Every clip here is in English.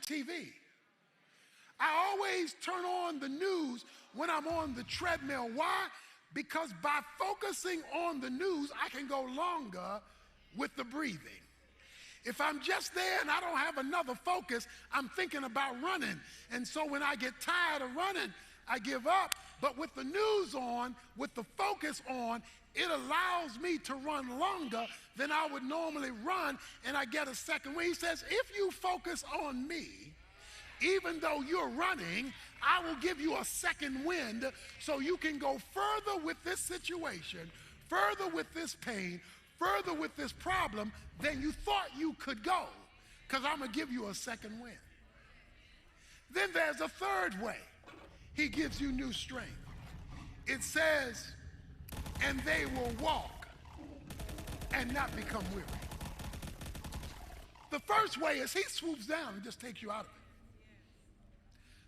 TV. I always turn on the news when I'm on the treadmill. Why? Because by focusing on the news, I can go longer with the breathing. If I'm just there and I don't have another focus, I'm thinking about running. And so when I get tired of running, I give up. But with the news on, with the focus on, it allows me to run longer than I would normally run, and I get a second wind. He says, if you focus on me, even though you're running, I will give you a second wind so you can go further with this situation, further with this pain, further with this problem than you thought you could go, because I'm going to give you a second wind. Then there's a third way. He gives you new strength. It says, and they will walk and not become weary. The first way is he swoops down and just takes you out of it.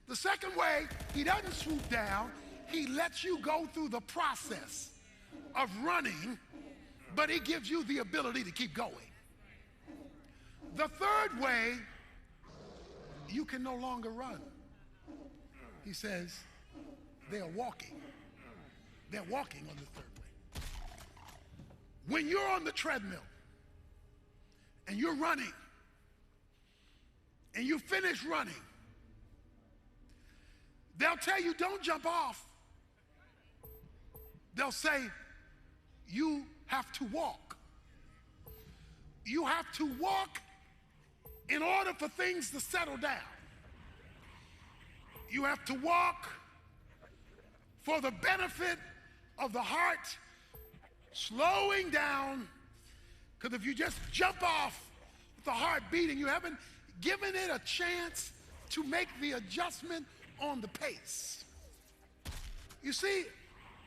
The second way, he doesn't swoop down, he lets you go through the process of running, but he gives you the ability to keep going. The third way, you can no longer run. He says, they're walking. They're walking on the third way. When you're on the treadmill and you're running and you finish running, they'll tell you, don't jump off. They'll say, you have to walk. You have to walk in order for things to settle down. You have to walk for the benefit of the heart slowing down, because if you just jump off with the heart beating, you haven't given it a chance to make the adjustment on the pace. You see,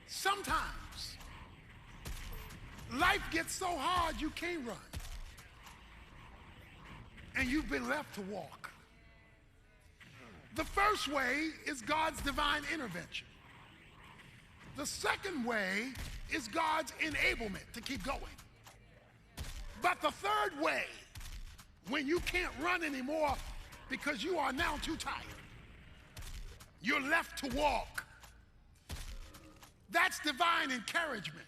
sometimes life gets so hard you can't run, and you've been left to walk. The first way is God's divine intervention. The second way is God's enablement to keep going. But the third way, when you can't run anymore because you are now too tired, you're left to walk. That's divine encouragement.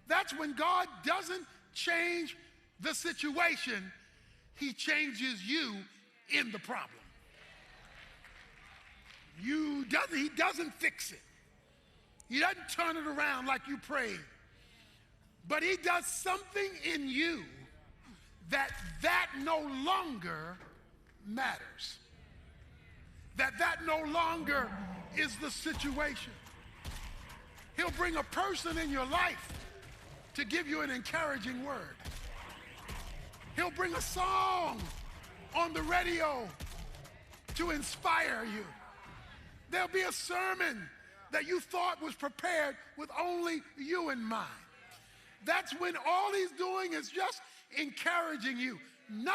That's when God doesn't change the situation, he changes you in the problem. He doesn't fix it. He doesn't turn it around like you prayed. But he does something in you that no longer matters. That no longer is the situation. He'll bring a person in your life to give you an encouraging word. He'll bring a song on the radio to inspire you. There'll be a sermon that you thought was prepared with only you in mind. That's when all he's doing is just encouraging you. Nothing